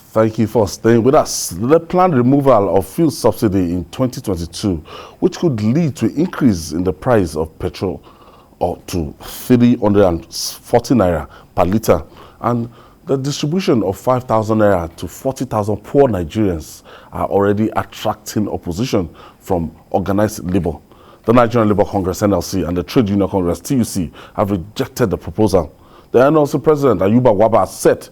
Thank you for staying with us. The planned removal of fuel subsidy in 2022, which could lead to increase in the price of petrol or to 340 naira per litre, and the distribution of 5,000 naira to 40,000 poor Nigerians are already attracting opposition from organized labor. The Nigerian Labour Congress (NLC) and the Trade Union Congress (TUC) have rejected the proposal. The NLC President Ayuba Waba said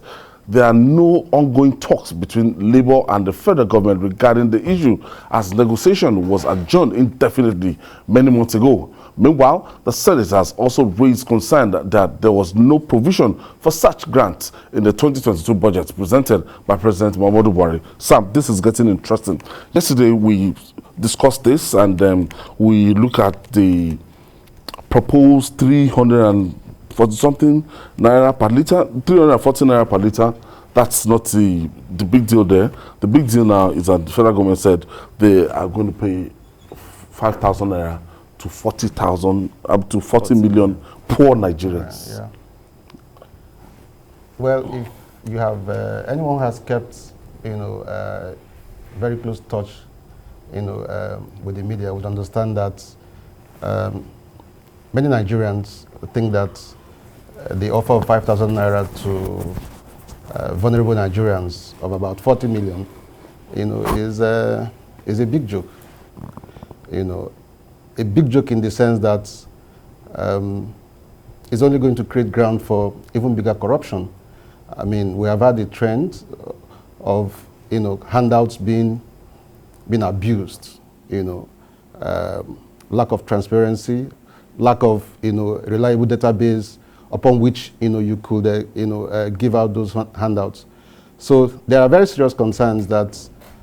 there are no ongoing talks between Labour and the federal government regarding the issue, as negotiation was adjourned indefinitely many months ago. Meanwhile, the Senate has also raised concern that there was no provision for such grants in the 2022 budget presented by President Muhammadu Buhari. Sam, this is getting interesting. Yesterday we discussed this, and we look at the proposed 340-something naira per litre, 340 naira per litre. That's not the big deal there. The big deal now is that the federal government said they are going to pay 5,000 naira to 40,000, up to 40 million poor Nigerians. Yeah. Well, if you have anyone has kept, very close touch, with the media, would understand that many Nigerians think that the offer of 5,000 naira to vulnerable Nigerians of about 40 million, is a big joke. A big joke in the sense that it's only going to create ground for even bigger corruption. I mean, we have had a trend of handouts being abused. Lack of transparency, lack of reliable database upon which you could give out those handouts. So there are very serious concerns that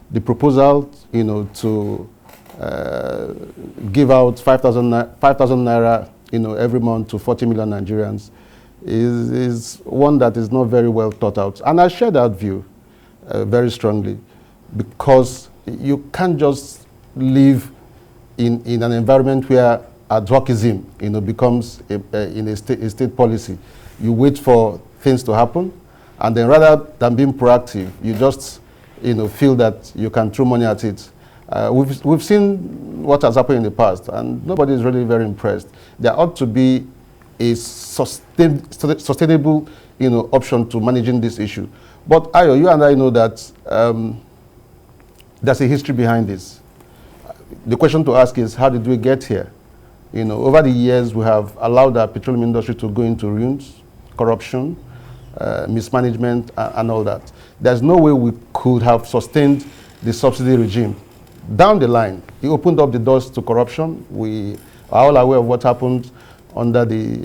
the proposal to give out 5,000 naira every month to 40 million Nigerians is one that is not very well thought out. And I share that view very strongly, because you can't just live in an environment where advocism becomes a state policy. You wait for things to happen, and then rather than being proactive, you just feel that you can throw money at it. We've seen what has happened in the past, and nobody is really very impressed. There ought to be a sustainable option to managing this issue. But Ayo, you and I know that there's a history behind this. The question to ask is, how did we get here? Over the years, we have allowed our petroleum industry to go into ruins, corruption, mismanagement, and all that. There's no way we could have sustained the subsidy regime. Down the line, it opened up the doors to corruption. We are all aware of what happened under the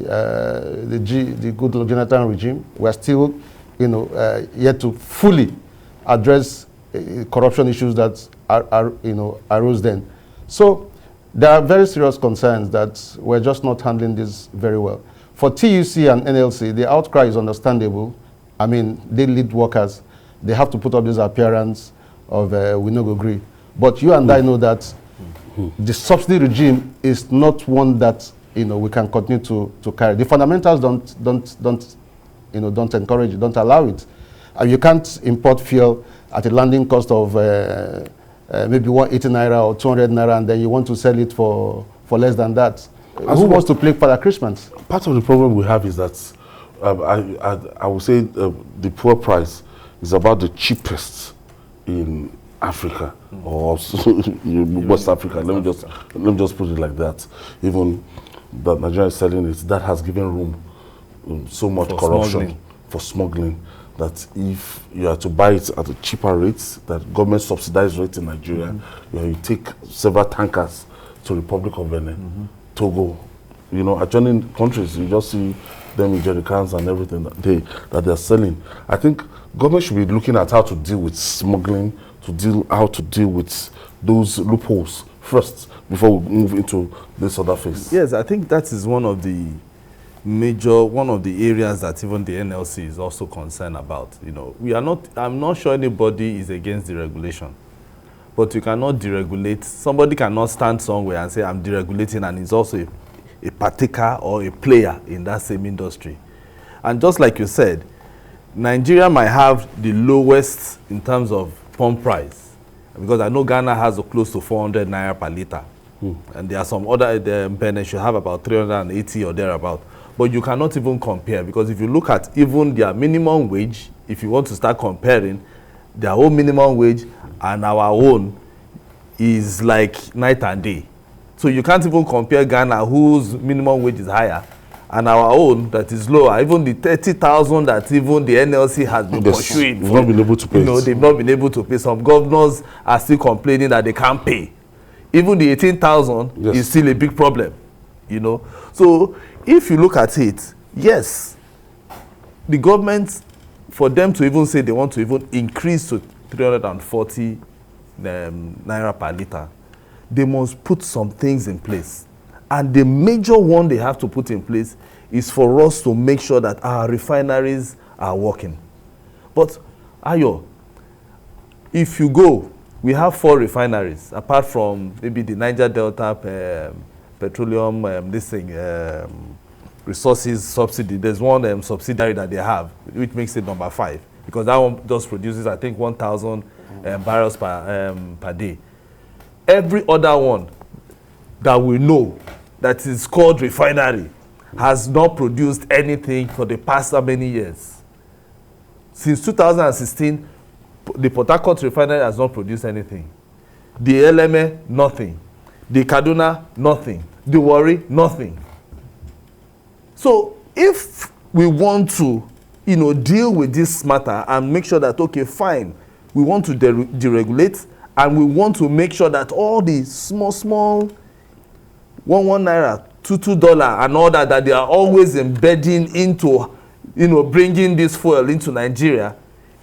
Goodluck Jonathan regime. We are still, yet to fully address corruption issues that arose then. So there are very serious concerns that we're just not handling this very well. For TUC and NLC, the outcry is understandable. I mean, they lead workers. They have to put up this appearance of we no go agree. But you and I know that the subsidy regime is not one that we can continue to carry. The fundamentals don't encourage it, don't allow it. You can't import fuel at a landing cost of maybe 180 naira or 200 naira, and then you want to sell it for less than that. Who wants to play Father Christmas? Part of the problem we have is that I would say the poor price is about the cheapest in Africa or West Africa. Let me just put it like that. Even that Nigeria is selling it, that has given room so much corruption for smuggling, that if you are to buy it at a cheaper rate, that government subsidized rate in Nigeria, you take several tankers to Republic of Benin, Togo, adjoining countries, you just see them in jerry cans and everything that they're selling. I think government should be looking at how to deal with smuggling, how to deal with those loopholes first before we move into this other phase. Yes, I think that is one of the areas that even the NLC is also concerned about. I'm not sure anybody is against deregulation, but you cannot deregulate. Somebody cannot stand somewhere and say, I'm deregulating, and is also a partaker or a player in that same industry. And just like you said, Nigeria might have the lowest in terms of pump price, because I know Ghana has close to 400 naira per liter. And there are some other, Benin should have about 380 or thereabout. But you cannot even compare, because if you look at even their minimum wage, if you want to start comparing, their own minimum wage and our own is like night and day. So you can't even compare Ghana, whose minimum wage is higher, and our own that is lower. Even the 30,000 that even the NLC has been pursuing, they've not been able to pay. They've not been able to pay. Some governors are still complaining that they can't pay. Even the 18,000 is still a big problem, So if you look at it, yes, the government, for them to even say they want to even increase to 340 naira per liter, they must put some things in place. And the major one they have to put in place is for us to make sure that our refineries are working. But, Ayo, if you go, we have 4 refineries, apart from maybe the Niger Delta petroleum resources subsidy. There's one subsidiary that they have, which makes it number 5, because that one just produces, I think, 1,000 barrels per day. Every other one that we know that is called refinery has not produced anything for the past how many years? Since 2016, the Port Harcourt refinery has not produced anything. The LMA, nothing. The Kaduna, nothing. The Warri, nothing. So if we want to, deal with this matter and make sure that, okay, fine, we want to deregulate, and we want to make sure that all the small 1 naira, $2 and all that they are always embedding into, bringing this fuel into Nigeria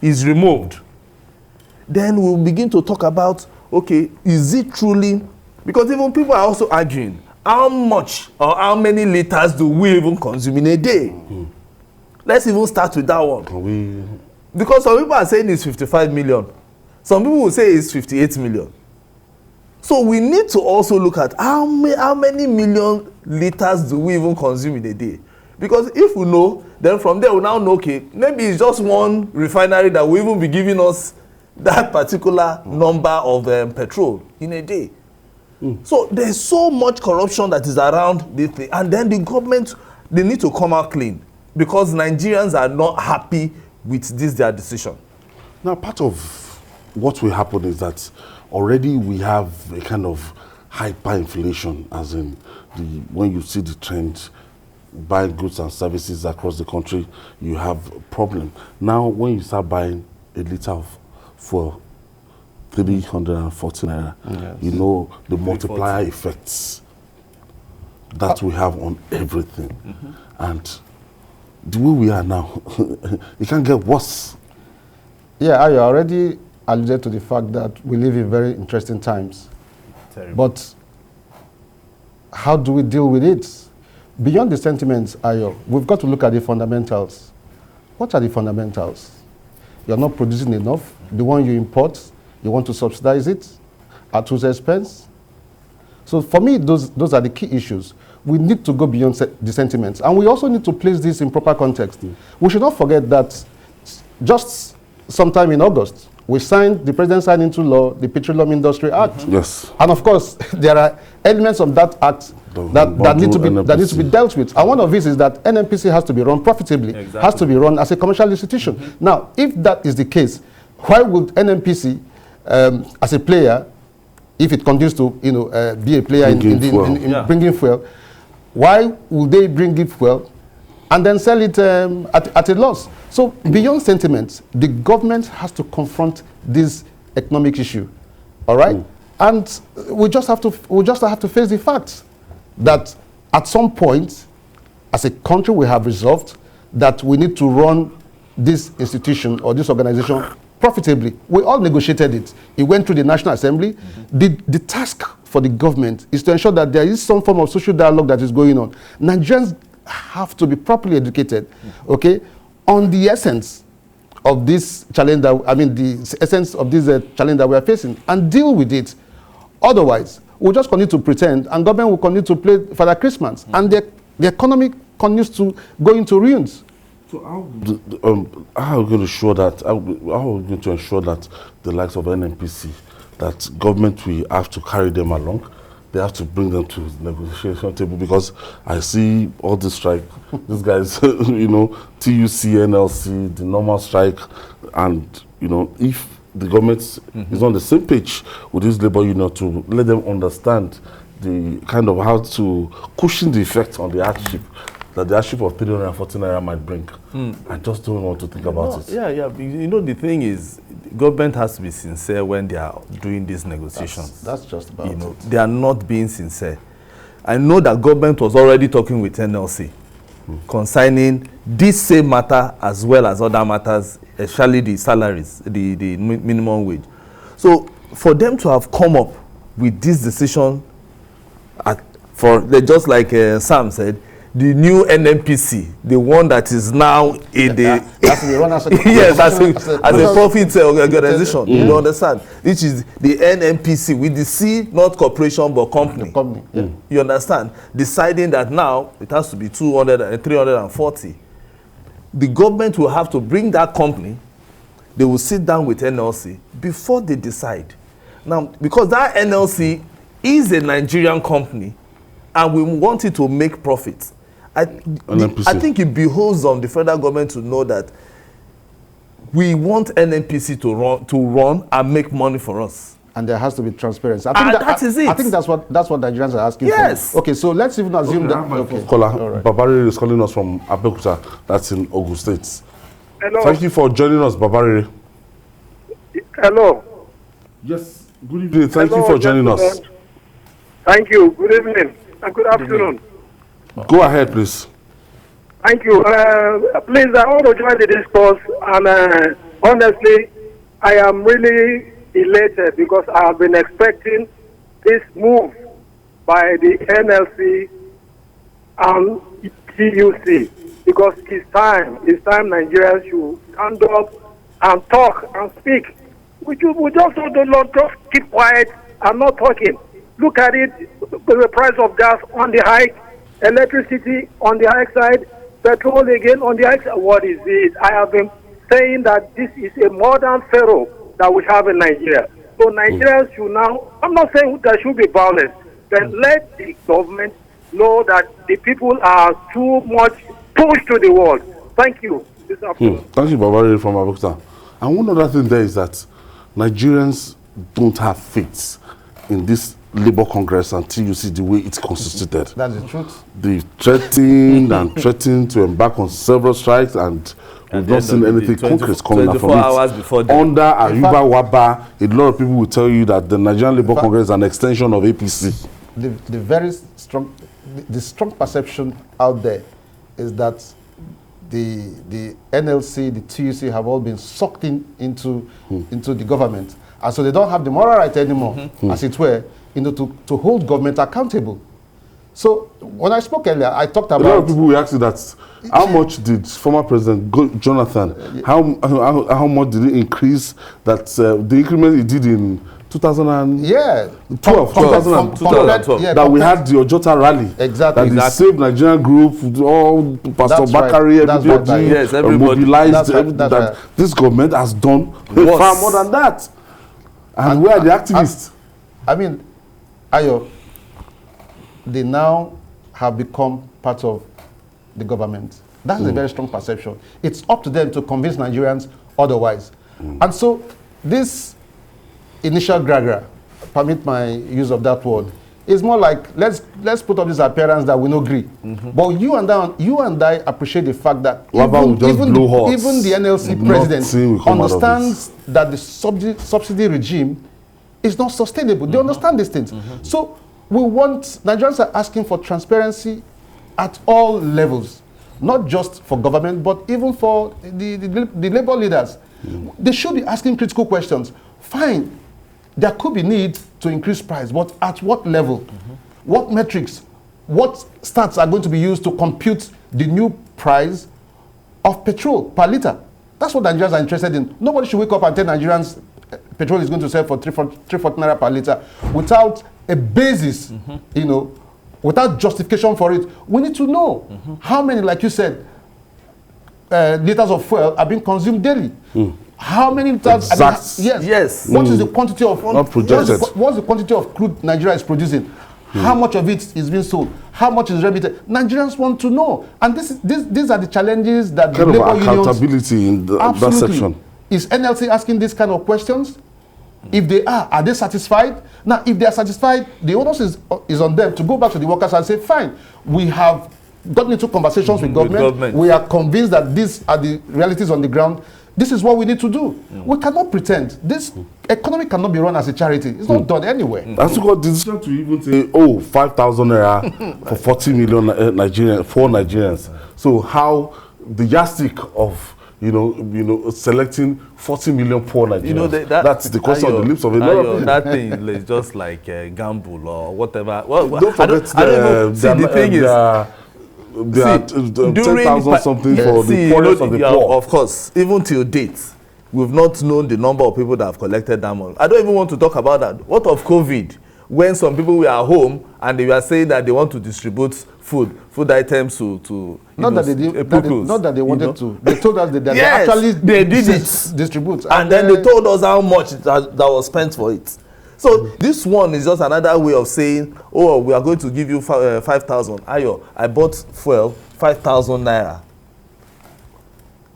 is removed. Then we'll begin to talk about, okay, is it truly, because even people are also arguing, how much or how many liters do we even consume in a day? Let's even start with that one. Because some people are saying it's 55 million. Some people will say it's 58 million. So we need to also look at how many million liters do we even consume in a day? Because if we know, then from there we now know, okay, maybe it's just one refinery that will even be giving us that particular number of petrol in a day. So there's so much corruption that is around this thing. And then the government, they need to come out clean, because Nigerians are not happy with their decision. Now, part of what will happen is that already we have a kind of hyperinflation, as in when you see the trend, buying goods and services across the country, you have a problem. Now, when you start buying a liter of fuel, 340 naira, the multiplier effects that we have on everything. And the way we are now, it can get worse. Yeah, I already alluded to the fact that we live in very interesting times. Terrible. But how do we deal with it? Beyond the sentiments, Ayo, we've got to look at the fundamentals. What are the fundamentals? You're not producing enough. The one you import, you want to subsidize it at whose expense? So for me, those are the key issues. We need to go beyond the sentiments. And we also need to place this in proper context. We should not forget that just sometime in August, the president signed into law the Petroleum Industry Act. Yes. And of course, there are elements of that act that need to be dealt with. And one of these is that NNPC has to be run profitably, has to be run as a commercial institution. Now, if that is the case, why would NNPC, as a player, if it continues to be a player in bringing fuel, why would they bring in fuel and then sell it at a loss? So beyond sentiments, the government has to confront this economic issue, all right? And we just have to face the facts that at some point, as a country, we have resolved that we need to run this institution or this organization profitably. We all negotiated it. It went through the National Assembly. The task for the government is to ensure that there is some form of social dialogue that is going on. Nigerians have to be properly educated, okay, on the essence of this challenge the essence of this challenge that we are facing, and deal with it. Otherwise, we'll just continue to pretend, and government will continue to play Father Christmas, and the economy continues to go into ruins. So how are we going to ensure that? How are we going to ensure that the likes of NNPC, that government will have to carry them along? They have to bring them to the negotiation table, because I see all this strike, these guys, you know, TUC, NLC, the normal strike, and you know, if the government is on the same page with this labor union to let them understand the kind of how to cushion the effect on the hardship that the hardship of 340 naira might bring. I just don't want to think about it. Yeah. You know, the thing is, government has to be sincere when they are doing these negotiations. That's just about it. They are not being sincere. I know that government was already talking with NLC concerning this same matter as well as other matters, especially the salaries, the minimum wage. So for them to have come up with this decision, just like Sam said, the new NNPC, the one that is now in the yes, as a profit organization, you understand, which is the NNPC with the C, not corporation but company. You understand, deciding that now it has to be 200 and 340. The government will have to bring that company. They will sit down with NLC before they decide. Now, because that NLC is a Nigerian company and we want it to make profits, I think it behoves on the federal government to know that we want NNPC to run and make money for us. And there has to be transparency. That is it. I think that's what Nigerians are asking for. Okay, so let's even assume that. Okay. Caller, Babari is calling us from Abeokuta, that's in Ogun State. Hello. Thank you for joining us, Babari. Hello. Yes, good evening. Thank you for joining us. Thank you. Good evening and good afternoon. Go ahead, please. Thank you. Please, I want to join the discourse, and honestly, I am really elated because I have been expecting this move by the NLC and TUC, because it's time Nigerians should stand up and talk and speak. We just don't just keep quiet and not talking. Look at it, the price of gas on the hike, electricity on the high side, petrol again on the high side. What is it? I have been saying that this is a modern pharaoh that we have in Nigeria. So Nigerians should now, I'm not saying there should be violence, but let the government know that the people are too much pushed to the wall. Thank you. Thank you, Babari from Abeokuta. And one other thing there is that Nigerians don't have faith in this Labour Congress until you see the way it's constituted. That's the truth. They threatened to embark on several strikes, and we've not seen anything concrete coming out from it. Under Ayuba Waba, a lot of people will tell you that the Nigerian Labour Congress is an extension of APC. The strong perception out there is that the NLC, the TUC have all been sucked into the government, and so they don't have the moral right anymore, as it were, to hold government accountable. So when I spoke earlier, I talked about... A lot of people will ask you that, how much did former President Jonathan, how much did he increase that, the increment he did in 2012, that we had the Ojota rally. Exactly. That the Save Nigerian group, all Pastor Bakari, everybody mobilized, that this government has done far more than that. And where are the activists? I mean, Ayo, they now have become part of the government. That's a very strong perception. It's up to them to convince Nigerians otherwise. And so this initial gragra, permit my use of that word, is more like let's put up this appearance that we no agree. But you and I appreciate the fact that even the NLC president understands that the subsidy regime is not sustainable. They understand these things. So Nigerians are asking for transparency at all levels, not just for government, but even for the labor leaders. They should be asking critical questions. Fine, there could be need to increase price, but at what level? What metrics? What stats are going to be used to compute the new price of petrol per litre? That's what Nigerians are interested in. Nobody should wake up and tell Nigerians petrol is going to sell for 340 naira per litre without a basis, without justification for it. We need to know how many, like you said, liters of fuel are being consumed daily. How many liters? Yes. What is the quantity of? Not projected. What's the quantity of crude Nigeria is producing? How much of it is being sold? How much is remitted? Nigerians want to know, and these are the challenges that the labor unions. Accountability in that section. Is NLC asking these kind of questions? If they are they satisfied? Now, if they are satisfied, the onus is on them to go back to the workers and say, fine, we have gotten into conversations with government. We are convinced that these are the realities on the ground. This is what we need to do. We cannot pretend. This economy cannot be run as a charity. It's not done anywhere. As you got the decision to even say, 5,000 naira for 40 million Nigerians, for Nigerians. So how the yardstick of selecting 40 million poor Nigerians. That's the question on the lips of a lot of people. That thing is just like a gamble or whatever. Well, don't forget the thing is. There are 10,000 something for the poorest of the poor. Of course, even till date, we've not known the number of people that have collected that money. I don't even want to talk about that. What of COVID? When some people were at home and they were saying that they want to distribute food items to not that they wanted to. They told us that they actually did it distribute, and then they told us how much that was spent for it. So this one is just another way of saying, oh, we are going to give you 5,000. Ayo, I bought fuel 5,000 naira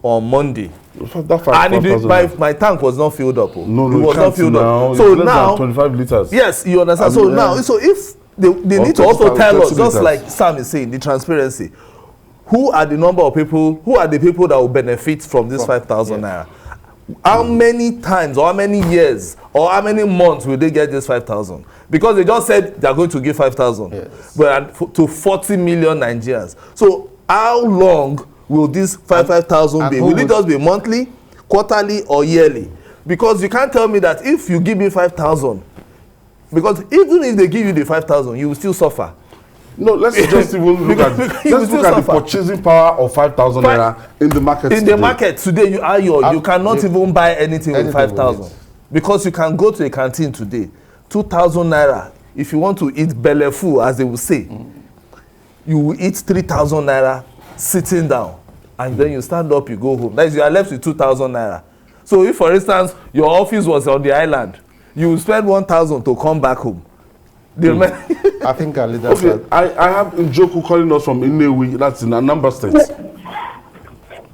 on Monday. And my tank was not filled up. No, it was not filled up. So now 25 liters. Yes, you understand. So now, so if they need to also tell us, just like Sam is saying, the transparency. Who are the number of people? Who are the people that will benefit from this 5,000 naira? How many times or how many years or how many months will they get this 5,000? Because they just said they are going to give 5,000, but to 40 million Nigerians. So how long will this 5,000 be? Will it just be monthly, quarterly, or yearly? Because you can't tell me that if you give me 5,000, because even if they give you the 5,000, you will still suffer. No, let's just even look at the purchasing power of 5,000 naira in the market. In the market today, you cannot even buy anything with 5,000, because you can go to a canteen today, 2,000 naira. If you want to eat belle full, as they will say, you will eat 3,000 naira sitting down, and then you stand up, you go home. That is, you are left with 2,000 naira. So if, for instance, your office was on the island, you will spend 1,000 to come back home. I think our leaders. Okay, I have Njoku calling us from Inewi. That's in Anambra State.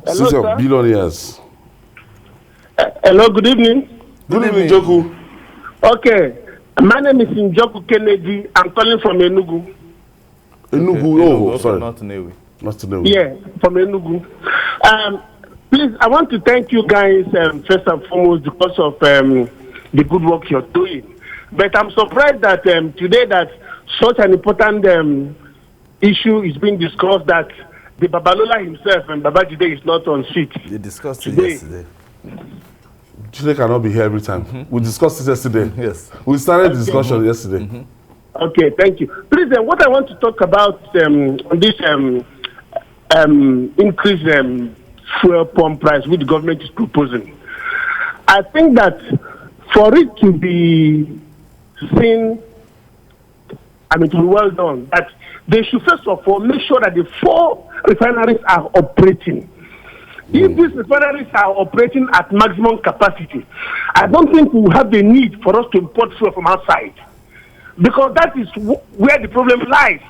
Hello, City of billionaires. Hello, good evening. Good evening, Njoku. Okay, my name is Njoku Kennedy. I'm calling from Enugu. Enugu, sorry. Not Inewi. Not Inewi. Yeah, from Enugu. Please, I want to thank you guys first and foremost because of the good work you're doing. But I'm surprised that today that such an important issue is being discussed, that the Babalola himself and Babajide is not on seat. They discussed today. it yesterday. Jide cannot be here every time. We discussed it yesterday. Yes. We started the discussion yesterday. Okay, thank you. Please, what I want to talk about on this increase fuel pump price which the government is proposing. I think that for it to be seen, to be well done, that they should first of all make sure that the 4 refineries are operating. If these refineries are operating at maximum capacity, I don't think we will have the need for us to import fuel from outside, because that is where the problem lies.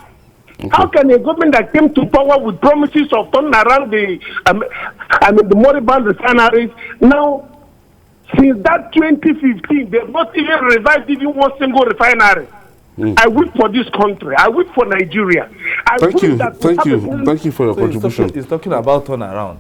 Okay. How can a government that came to power with promises of turning around the moribund refineries, now, since that 2015, they have not even revived even one single refinery? I wish for this country. I wish for Nigeria. Thank you for your contribution. He's talking about turnaround.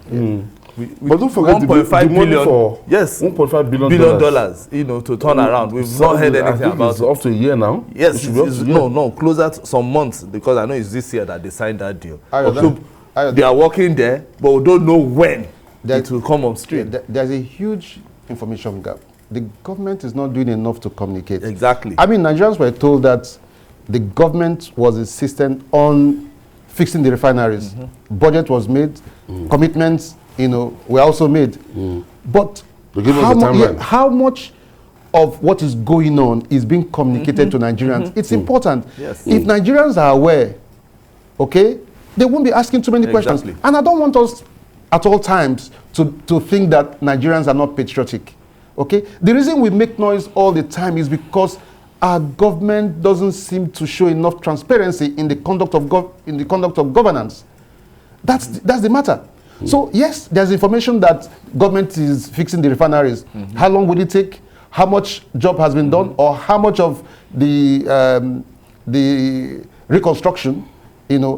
But don't forget the money for $1.5 billion, to turn around. We've not heard anything about it. Up to a year now. Yes, closer to some months, because I know it's this year that they signed that deal. They are working there, but we don't know when it will come on stream. There's a huge information gap. The government is not doing enough to communicate. Exactly. Nigerians were told that the government was insistent on fixing the refineries. Budget was made, commitments, were also made. But how much of what is going on is being communicated to Nigerians? It's important. Yes. If Nigerians are aware, okay, they won't be asking too many questions. And I don't want us at all times to think that Nigerians are not patriotic. Okay? The reason we make noise all the time is because our government doesn't seem to show enough transparency in the conduct of governance. That's the matter. So yes, there's information that government is fixing the refineries. How long will it take? How much job has been done, or how much of the reconstruction,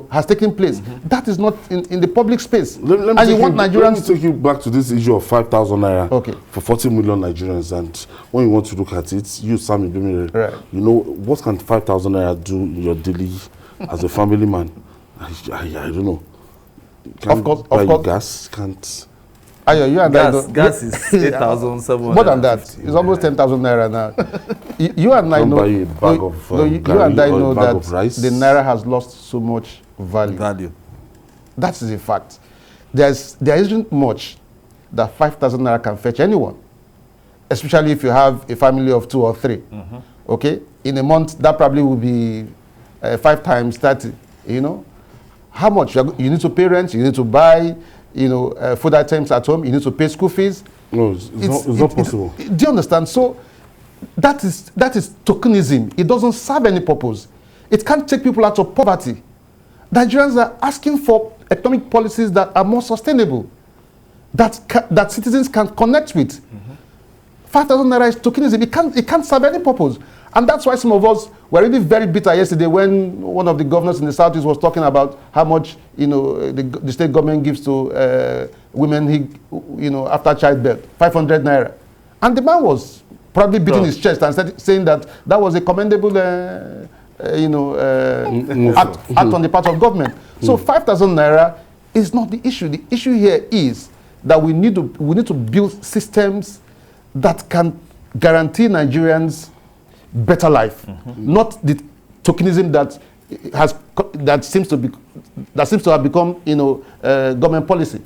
has taken place? That is not in the public space. Let me take you back to this issue of 5,000 naira for 40 million Nigerians. And when you want to look at it, you, Sammy, right. What can 5,000 naira do in your daily as a family man? I don't know. Can't buy gas, can't. You and gas is 8,700. More than that. It's almost 10,000 naira now. You and I know. You and I know that the naira has lost so much value. That is a fact. There isn't much that 5,000 naira can fetch anyone, especially if you have a family of 2 or 3. Okay, in a month that probably will be 5 times 30. How much you need to pay rent, you need to buy, food items at home, you need to pay school fees. No, it's not possible. Do you understand? So that is tokenism. It doesn't serve any purpose. It can't take people out of poverty. Nigerians are asking for economic policies that are more sustainable, that citizens can connect with. 5,000 naira is tokenism. It can't serve any purpose. And that's why some of us were really very bitter yesterday when one of the governors in the Southeast was talking about how much the state government gives to women after childbirth, 500 naira. And the man was probably beating his chest and saying that was a commendable act on the part of government. So 5,000 naira is not the issue. The issue here is that we need to build systems that can guarantee Nigerians better life, not the tokenism that seems to have become government policy.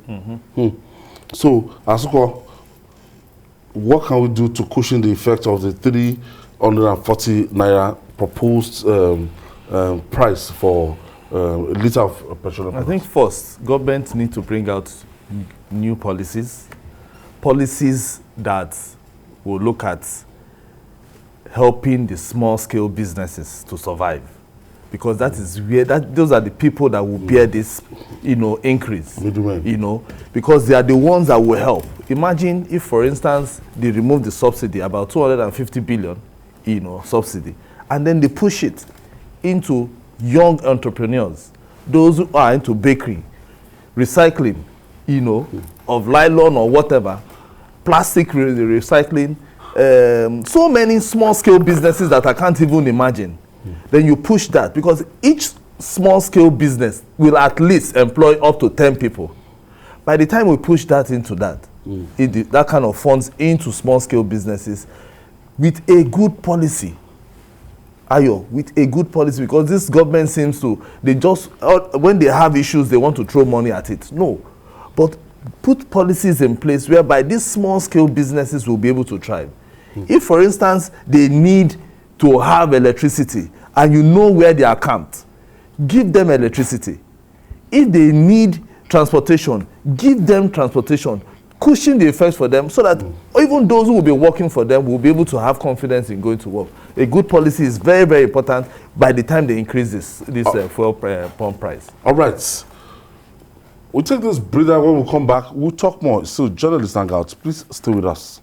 So, Asuko, what can we do to cushion the effect of the 340 naira proposed price for a liter of petroleum? I think first, government need to bring out new policies that will look at helping the small-scale businesses to survive, because that is where those are the people that will bear this, increase. Because they are the ones that will help. Imagine if, for instance, they remove the subsidy, about 250 billion, subsidy, and then they push it into young entrepreneurs, those who are into bakery, recycling, of nylon or whatever, plastic recycling. So many small-scale businesses that I can't even imagine. Then you push that, because each small-scale business will at least employ up to 10 people. By the time we push that into that kind of funds into small-scale businesses, with a good policy, with a good policy, because this government seems to, when they have issues, they want to throw money at it. No, but put policies in place whereby these small-scale businesses will be able to thrive. If, for instance, they need to have electricity and you know where they are camped, give them electricity. If they need transportation, give them transportation. Cushion the effects for them so that even those who will be working for them will be able to have confidence in going to work. A good policy is very, very important by the time they increase this fuel pump price. All right. We'll take this breather. When we come back, we'll talk more. So, journalist Hangout, please stay with us.